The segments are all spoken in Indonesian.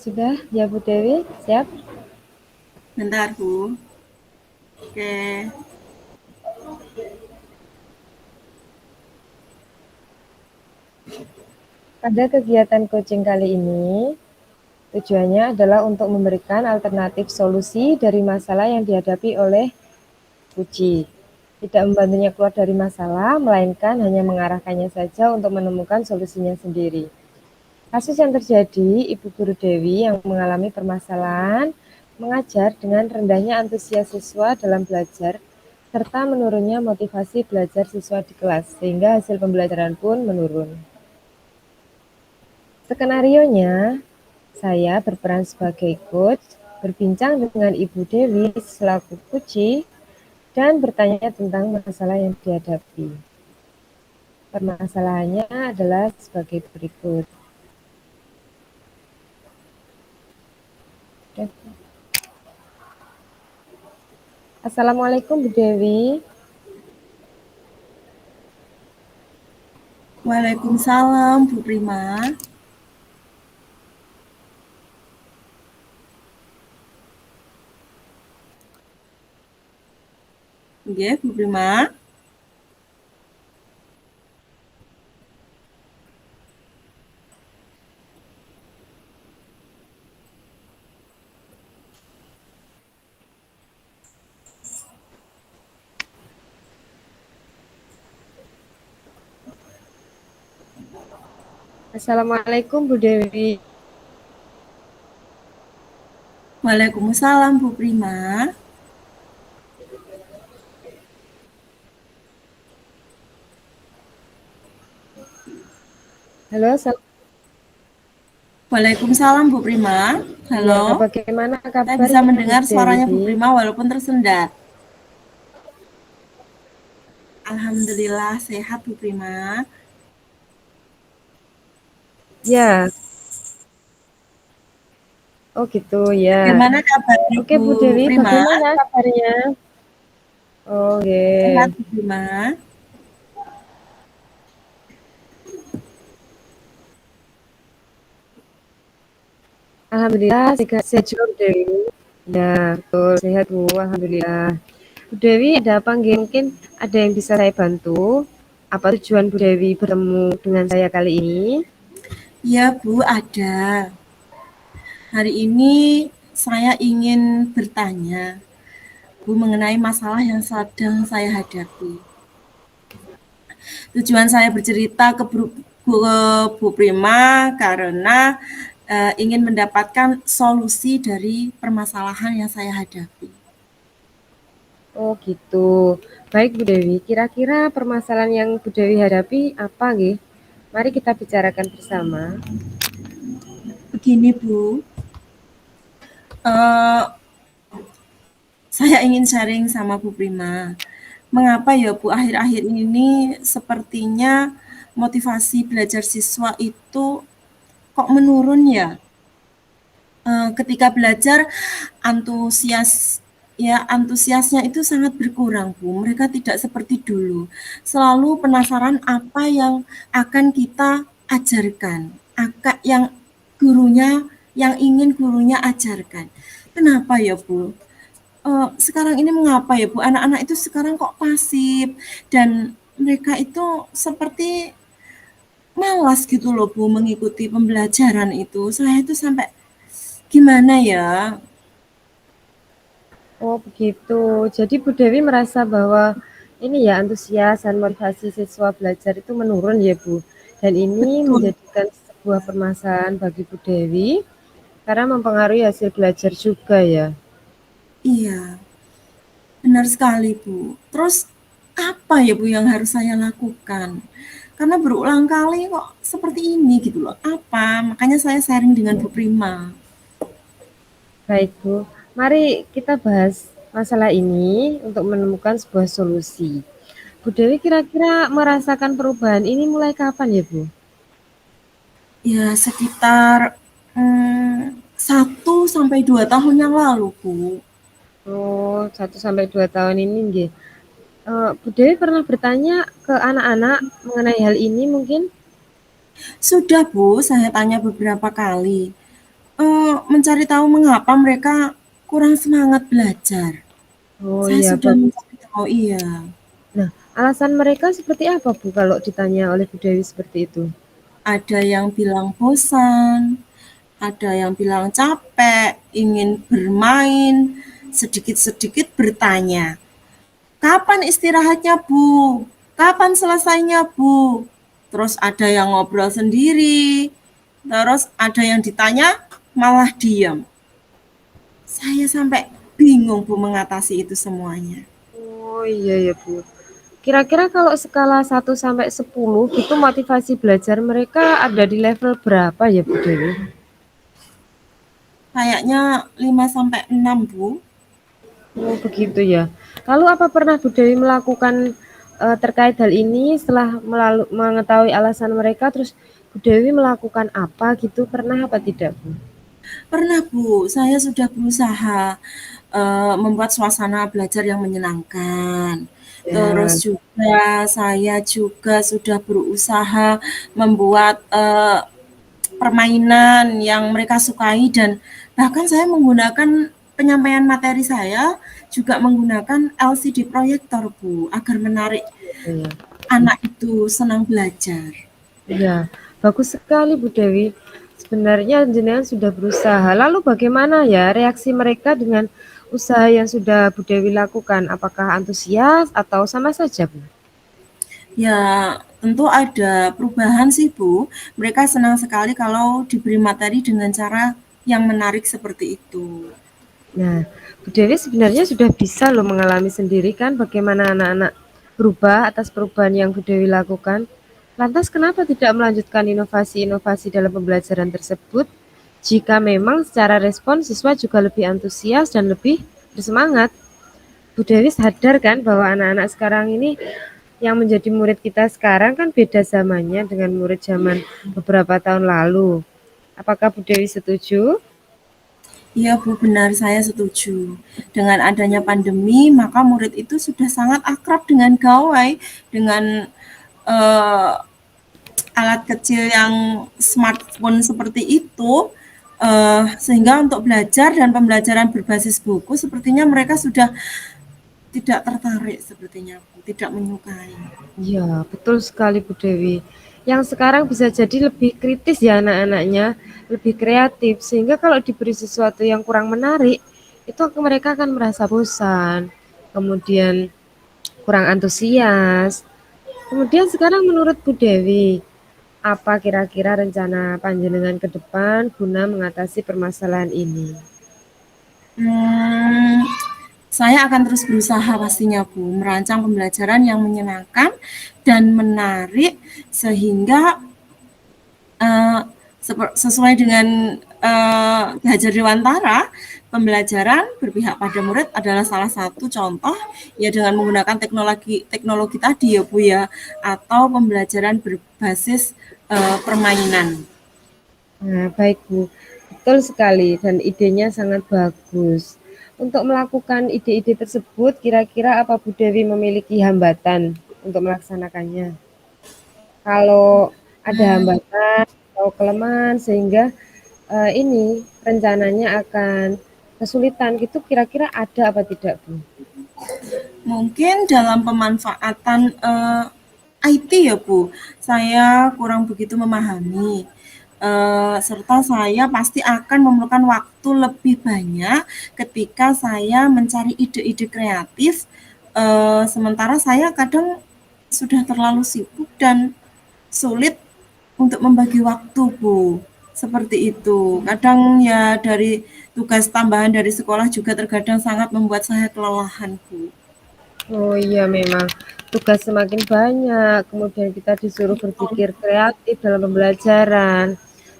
Sudah ya Bu Dewi, siap? Bentar, Bu. Oke. Pada kegiatan coaching kali ini, tujuannya adalah untuk memberikan alternatif solusi dari masalah yang dihadapi oleh Puji. Tidak membantunya keluar dari masalah, melainkan hanya mengarahkannya saja untuk menemukan solusinya sendiri. Kasus yang terjadi, Ibu Guru Dewi yang mengalami permasalahan mengajar dengan rendahnya antusias siswa dalam belajar, serta menurunnya motivasi belajar siswa di kelas, sehingga hasil pembelajaran pun menurun. Skenarionya, saya berperan sebagai coach, berbincang dengan Ibu Dewi selaku Puji, dan bertanya tentang masalah yang dihadapi. Permasalahannya adalah sebagai berikut. Assalamualaikum Bu Dewi. Waalaikumsalam, Bu Prima. Oke, Bu Prima. Assalamualaikum Bu Dewi. Waalaikumsalam, Bu Prima. Halo, Waalaikumsalam, Bu Prima. ya, Halo. bagaimana Saya bisa kabarnya Bu mendengar suaranya Bu Dewi? Prima walaupun tersendat. Alhamdulillah sehat, Bu Prima. Ya, oh gitu ya. Bagaimana kabarnya, Oke Bu Bu Dewi, Prima? bagaimana kabarnya? Sehat, Oke, Bu Prima. Alhamdulillah sehat juga Bu Dewi. Ya, betul, sehat Bu, Alhamdulillah. Bu Dewi, ada apa nggih? Mungkin ada yang bisa saya bantu? Apa tujuan Bu Dewi bertemu dengan saya kali ini? Iya, Bu, ada. Hari ini saya ingin bertanya, Bu, mengenai masalah yang sedang saya hadapi. Tujuan saya bercerita ke Bu Prima karena ingin mendapatkan solusi dari permasalahan yang saya hadapi. Oh gitu. Baik Bu Dewi, kira-kira permasalahan yang Bu Dewi hadapi apa nggih? Mari kita bicarakan bersama. Begini, Bu, eh, saya ingin sharing sama Bu Prima. Mengapa ya, Bu, akhir-akhir ini sepertinya motivasi belajar siswa itu kok menurun ya? Ketika belajar antusiasnya itu sangat berkurang, Bu. Mereka tidak seperti dulu. Selalu penasaran apa yang akan kita ajarkan, yang yang ingin gurunya ajarkan. Kenapa ya, Bu? Sekarang ini mengapa ya, Bu? Anak-anak itu sekarang kok pasif dan mereka itu seperti malas gitu loh, Bu, mengikuti pembelajaran itu. Saya itu sampai gimana ya? Oh begitu. Jadi Bu Dewi merasa bahwa ini ya antusias dan motivasi siswa belajar itu menurun ya Bu. Dan ini Betul. menjadikan sebuah permasalahan bagi Bu Dewi karena mempengaruhi hasil belajar juga ya. Iya, benar sekali, Bu. Terus apa ya, Bu, yang harus saya lakukan? Karena berulang kali kok seperti ini gitu loh. Apa? Makanya saya sharing dengan Bu Prima. Baik Bu, mari kita bahas masalah ini untuk menemukan sebuah solusi. Bu Dewi kira-kira merasakan perubahan ini mulai kapan ya Bu? Ya, sekitar 1 sampai 2 tahun yang lalu, Bu. Oh, 1 sampai 2 tahun ini nggih. Bu Dewi pernah bertanya ke anak-anak mengenai hal ini mungkin? Sudah, Bu, saya tanya beberapa kali. mencari tahu mengapa mereka kurang semangat belajar. Oh Saya iya, sudah bagus. mencari tahu, iya. Nah, alasan mereka seperti apa, Bu, kalau ditanya oleh Bu Dewi seperti itu? Ada yang bilang bosan, ada yang bilang capek, ingin bermain, sedikit-sedikit bertanya, "Kapan istirahatnya, Bu? Kapan selesainya, Bu?" Terus ada yang ngobrol sendiri, terus ada yang ditanya malah diam. Saya sampai bingung, Bu, mengatasi itu semuanya. Oh iya ya, Bu. Kira-kira kalau skala 1 sampai 10 itu motivasi belajar mereka ada di level berapa ya, Bu Dewi? Kayaknya 5 sampai 6, Bu. Oh begitu ya. Lalu apa pernah Bu Dewi melakukan terkait hal ini setelah mengetahui alasan mereka, terus Bu Dewi melakukan apa gitu, pernah apa tidak, Bu? Pernah, Bu, saya sudah berusaha membuat suasana belajar yang menyenangkan. Terus Ya, juga saya juga sudah berusaha membuat permainan yang mereka sukai, dan bahkan saya menggunakan penyampaian materi saya juga menggunakan LCD proyektor, Bu, agar menarik gitu ya. anak itu senang belajar. Ya, bagus sekali Bu Dewi. Sebenarnya jenengan sudah berusaha. Lalu bagaimana ya reaksi mereka dengan usaha yang sudah Bu Dewi lakukan? Apakah antusias atau sama saja, Bu? Ya, tentu ada perubahan sih, Bu. Mereka senang sekali kalau diberi materi dengan cara yang menarik seperti itu. Nah, Bu Dewi sebenarnya sudah bisa loh mengalami sendiri kan bagaimana anak-anak berubah atas perubahan yang Bu Dewi lakukan. Lantas kenapa tidak melanjutkan inovasi-inovasi dalam pembelajaran tersebut jika memang secara respon siswa juga lebih antusias dan lebih bersemangat? Bu Dewi sadar kan bahwa anak-anak sekarang ini yang menjadi murid kita sekarang kan beda zamannya dengan murid zaman beberapa tahun lalu. Apakah Bu Dewi setuju? Iya, Bu, benar, saya setuju. Dengan adanya pandemi, maka murid itu sudah sangat akrab dengan gawai, dengan eh, alat kecil yang smartphone seperti itu, sehingga untuk belajar dan pembelajaran berbasis buku, sepertinya mereka sudah tidak tertarik, sepertinya, Bu, tidak menyukai. Iya, betul sekali Bu Dewi. Yang sekarang bisa jadi lebih kritis ya anak-anaknya, lebih kreatif, sehingga kalau diberi sesuatu yang kurang menarik, itu mereka akan merasa bosan, kemudian kurang antusias. Kemudian sekarang menurut Bu Dewi, apa kira-kira rencana panjenengan ke depan guna mengatasi permasalahan ini? Hmm, saya akan terus berusaha pastinya, Bu, merancang pembelajaran yang menyenangkan dan menarik sehingga eh, sesuai dengan Hajar Dewantara, pembelajaran berpihak pada murid adalah salah satu contoh, ya, dengan menggunakan teknologi teknologi tadi ya, Bu, ya, atau pembelajaran berbasis permainan. Nah, baik Bu, betul sekali dan idenya sangat bagus. Untuk melakukan ide-ide tersebut, kira-kira apa Bu Dewi memiliki hambatan untuk melaksanakannya? Kalau ada hambatan atau kelemahan sehingga ini rencananya akan kesulitan gitu, kira-kira ada apa tidak Bu? Mungkin dalam pemanfaatan IT ya, Bu, saya kurang begitu memahami. Serta saya pasti akan memerlukan waktu lebih banyak ketika saya mencari ide-ide kreatif. Sementara saya kadang sudah terlalu sibuk dan sulit untuk membagi waktu, Bu. Seperti itu. Kadang ya dari tugas tambahan dari sekolah juga terkadang sangat membuat saya kelelahan, Bu. Oh iya memang tugas semakin banyak, kemudian kita disuruh berpikir kreatif dalam pembelajaran.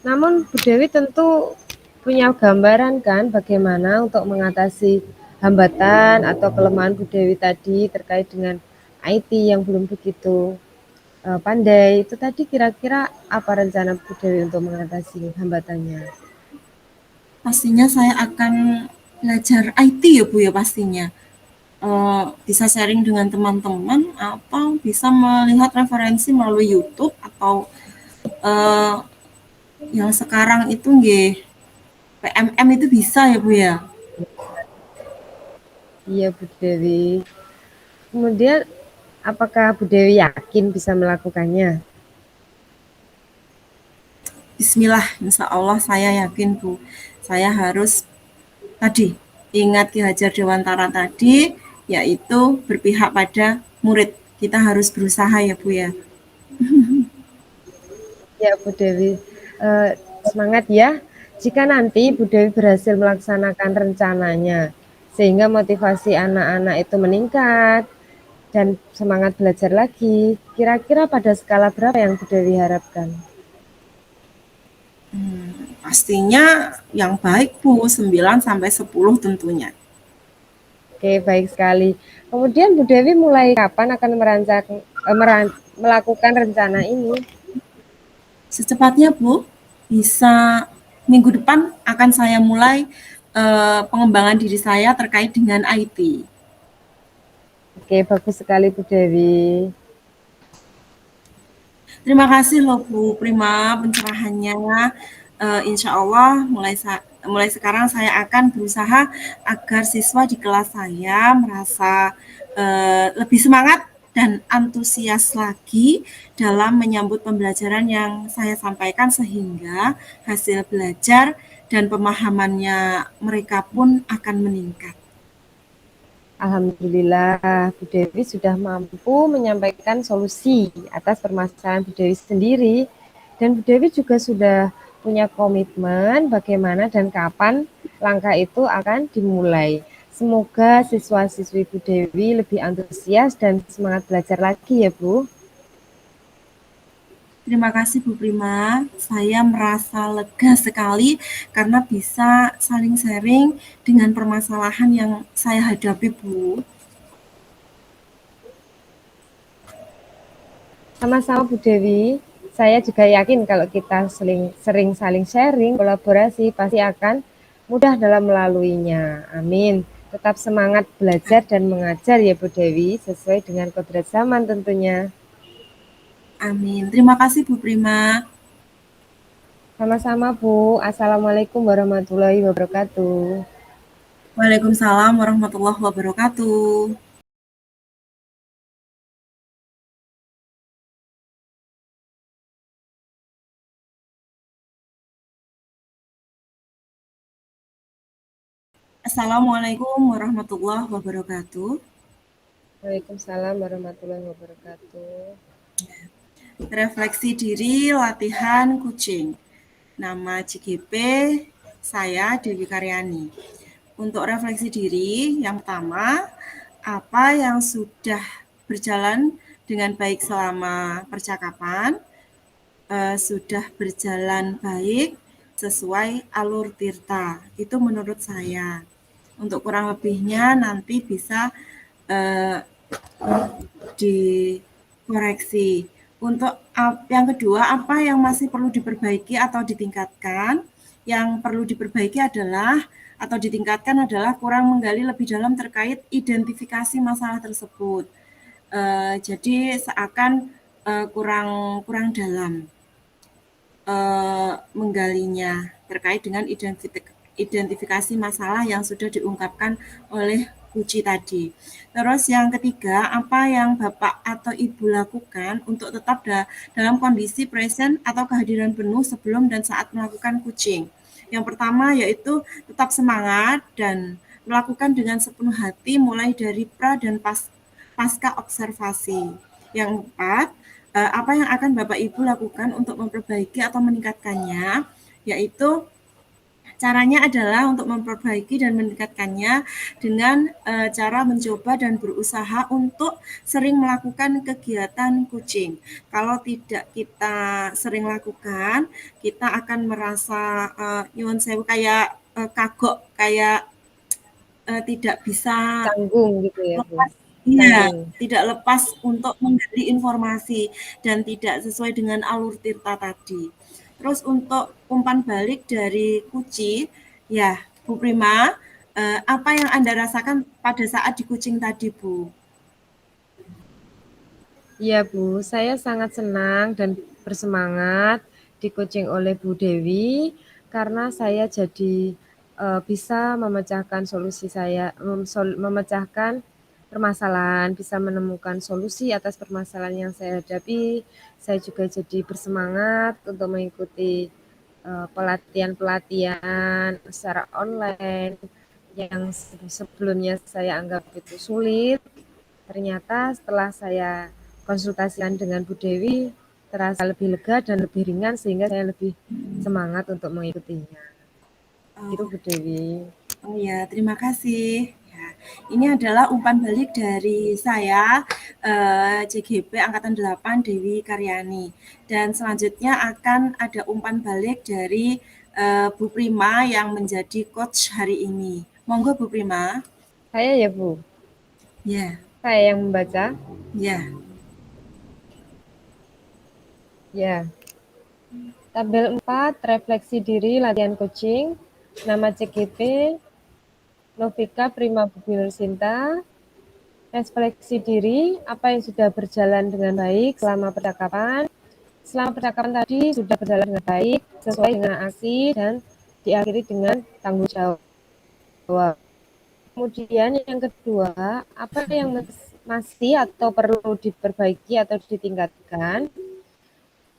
Namun Bu Dewi tentu punya gambaran kan bagaimana untuk mengatasi hambatan atau kelemahan Bu Dewi tadi terkait dengan IT yang belum begitu pandai. Itu tadi kira-kira apa rencana Bu Dewi untuk mengatasi hambatannya? Pastinya saya akan belajar IT ya, Bu, ya, pastinya. Bisa sharing dengan teman-teman atau bisa melihat referensi melalui YouTube atau eh, yang sekarang itu nggih PMM itu bisa ya Bu ya? Iya Bu Dewi. Kemudian apakah Bu Dewi yakin bisa melakukannya? Bismillah, insya Allah saya yakin Bu. Saya harus tadi ingat Ki Hajar Dewantara tadi, yaitu berpihak pada murid. Kita harus berusaha ya Bu ya. Ya Bu Dewi, semangat ya. Jika nanti Bu Dewi berhasil melaksanakan rencananya, sehingga motivasi anak-anak itu meningkat dan semangat belajar lagi, kira-kira pada skala berapa yang Bu Dewi harapkan? Pastinya yang baik Bu, 9 sampai 10 tentunya. Oke, baik sekali. Kemudian Bu Dewi mulai kapan akan melakukan rencana ini? Secepatnya Bu, bisa minggu depan akan saya mulai pengembangan diri saya terkait dengan IT. Oke, bagus sekali Bu Dewi. Terima kasih loh Bu Prima pencerahannya. Insya Allah mulai sekarang saya akan berusaha agar siswa di kelas saya merasa lebih semangat dan antusias lagi dalam menyambut pembelajaran yang saya sampaikan sehingga hasil belajar dan pemahamannya mereka pun akan meningkat. Alhamdulillah, Bu Dewi sudah mampu menyampaikan solusi atas permasalahan Bu Dewi sendiri. Dan Bu Dewi juga sudah punya komitmen bagaimana dan kapan langkah itu akan dimulai. Semoga siswa-siswi Bu Dewi lebih antusias dan semangat belajar lagi ya Bu. Terima kasih Bu Prima, saya merasa lega sekali karena bisa saling sharing dengan permasalahan yang saya hadapi Bu. Sama-sama Bu Dewi, saya juga yakin kalau kita sering saling sharing, kolaborasi pasti akan mudah dalam melaluinya. Amin. Tetap semangat belajar dan mengajar ya Bu Dewi, sesuai dengan kodrat zaman tentunya. Amin. Terima kasih Bu Prima. Sama-sama Bu. Assalamualaikum warahmatullahi wabarakatuh. Waalaikumsalam warahmatullahi wabarakatuh. Assalamualaikum warahmatullahi wabarakatuh. Waalaikumsalam warahmatullahi wabarakatuh. Refleksi diri latihan kucing. Nama CGP saya Dewi Karyani. Untuk refleksi diri, yang pertama, apa yang sudah berjalan dengan baik selama percakapan, sudah berjalan baik sesuai alur tirta. Itu menurut saya. Untuk kurang lebihnya nanti bisa eh, dikoreksi. Untuk yang kedua, apa yang masih perlu diperbaiki atau ditingkatkan? Yang perlu diperbaiki adalah atau ditingkatkan adalah kurang menggali lebih dalam terkait identifikasi masalah tersebut. Jadi seakan kurang kurang dalam menggalinya terkait dengan identifikasi masalah yang sudah diungkapkan oleh Puji tadi. Terus yang ketiga, apa yang Bapak atau Ibu lakukan untuk tetap dalam kondisi present atau kehadiran penuh sebelum dan saat melakukan coaching. Yang pertama yaitu tetap semangat dan melakukan dengan sepenuh hati mulai dari pra dan pasca observasi. Yang keempat, apa yang akan Bapak Ibu lakukan untuk memperbaiki atau meningkatkannya, yaitu caranya adalah untuk memperbaiki dan meningkatkannya dengan cara mencoba dan berusaha untuk sering melakukan kegiatan coaching. Kalau tidak kita sering lakukan, kita akan merasa nyuwun sewu kayak kagok, kayak tidak bisa Canggung gitu ya Bu. lepas, iya, Canggung. tidak lepas untuk menggali informasi dan tidak sesuai dengan alur tirta tadi. Terus untuk umpan balik dari Kuci, ya Bu Prima, apa yang Anda rasakan pada saat di Kucing tadi Bu? Iya Bu, saya sangat senang dan bersemangat di coaching oleh Bu Dewi karena saya jadi bisa memecahkan memecahkan permasalahan, bisa menemukan solusi atas permasalahan yang saya hadapi. Saya juga jadi bersemangat untuk mengikuti pelatihan-pelatihan secara online yang sebelumnya saya anggap itu sulit. Ternyata setelah saya konsultasikan dengan Bu Dewi, terasa lebih lega dan lebih ringan sehingga saya lebih semangat untuk mengikutinya. Itu Oh, Bu Dewi. oh ya, terima kasih. Ya, ini adalah umpan balik dari saya, CGP Angkatan 8 Dewi Karyani. Dan selanjutnya akan ada umpan balik dari Bu Prima yang menjadi coach hari ini. Monggo Bu Prima. Saya ya Bu, Ya, saya yang membaca. ya. Ya, tabel 4, refleksi diri, latihan coaching. Nama CGP, Novika Prima Bubi Sinta. Refleksi diri, apa yang sudah berjalan dengan baik selama percakapan. Selama percakapan tadi sudah berjalan dengan baik, sesuai dengan aksi, dan diakhiri dengan tanggung jawab. Kemudian yang kedua, apa yang masih atau perlu diperbaiki atau ditingkatkan.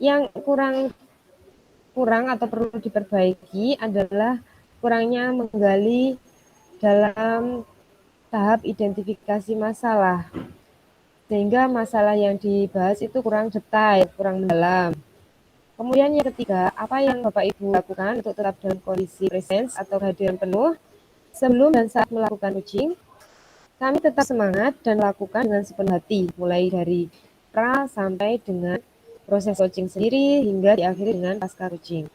Yang kurang atau perlu diperbaiki adalah kurangnya menggali dalam tahap identifikasi masalah. Sehingga masalah yang dibahas itu kurang detail, kurang mendalam. Kemudian yang ketiga, apa yang Bapak Ibu lakukan untuk tetap dalam kondisi presence atau kehadiran penuh sebelum dan saat melakukan coaching? Kami tetap semangat dan lakukan dengan sepenuh hati, mulai dari pra sampai dengan proses coaching sendiri hingga diakhiri dengan pasca coaching.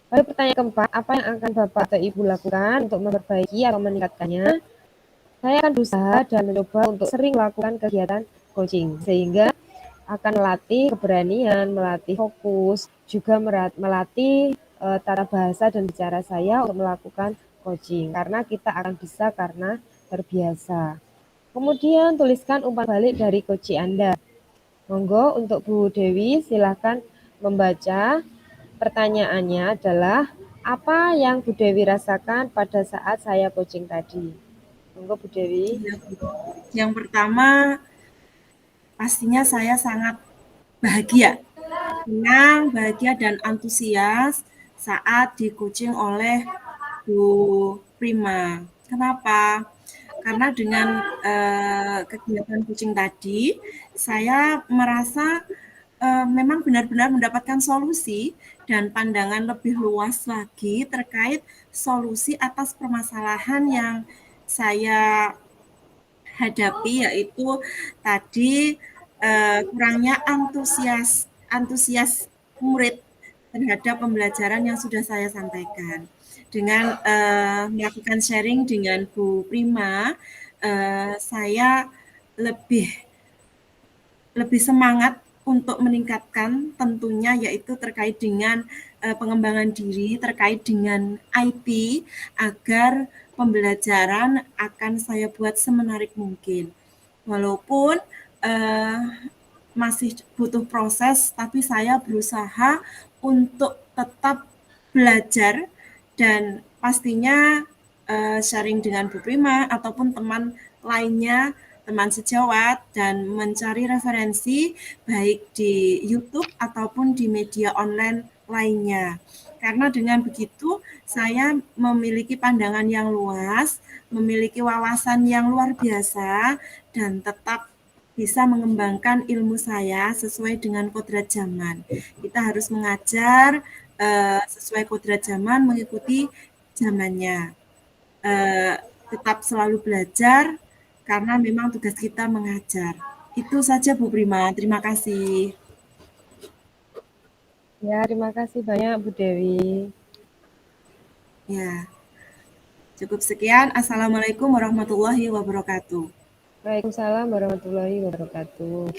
Lalu pertanyaan keempat, apa yang akan Bapak atau Ibu lakukan untuk memperbaiki atau meningkatkannya? Saya akan berusaha dan mencoba untuk sering melakukan kegiatan coaching, sehingga akan melatih keberanian, melatih fokus, juga melatih tata bahasa dan bicara saya untuk melakukan coaching. Karena kita akan bisa karena terbiasa. Kemudian tuliskan umpan balik dari coach Anda. Monggo untuk Bu Dewi silakan membaca. Pertanyaannya adalah apa yang Bu Dewi rasakan pada saat saya coaching tadi? Monggo Bu Dewi. Yang pertama, pastinya saya sangat bahagia, senang, bahagia, dan antusias saat di-coaching oleh Bu Prima. Kenapa? Karena dengan kegiatan coaching tadi, saya merasa memang benar-benar mendapatkan solusi dan pandangan lebih luas lagi terkait solusi atas permasalahan yang saya hadapi, yaitu tadi kurangnya antusias murid terhadap pembelajaran yang sudah saya sampaikan. Dengan melakukan sharing dengan Bu Prima, saya lebih lebih semangat untuk meningkatkan tentunya, yaitu terkait dengan pengembangan diri, terkait dengan IT, agar pembelajaran akan saya buat semenarik mungkin. Walaupun uh, masih butuh proses, tapi saya berusaha untuk tetap belajar dan pastinya sharing dengan Bu Prima ataupun teman lainnya, teman sejawat, dan mencari referensi baik di YouTube ataupun di media online lainnya. Karena dengan begitu saya memiliki pandangan yang luas, memiliki wawasan yang luar biasa, dan tetap bisa mengembangkan ilmu saya sesuai dengan kodrat zaman. Kita harus mengajar sesuai kodrat zaman, mengikuti zamannya. Tetap selalu belajar karena memang tugas kita mengajar. Itu saja Bu Prima, terima kasih. Ya, terima kasih banyak Bu Dewi. Ya, cukup sekian. Assalamualaikum warahmatullahi wabarakatuh. Waalaikumsalam warahmatullahi wabarakatuh.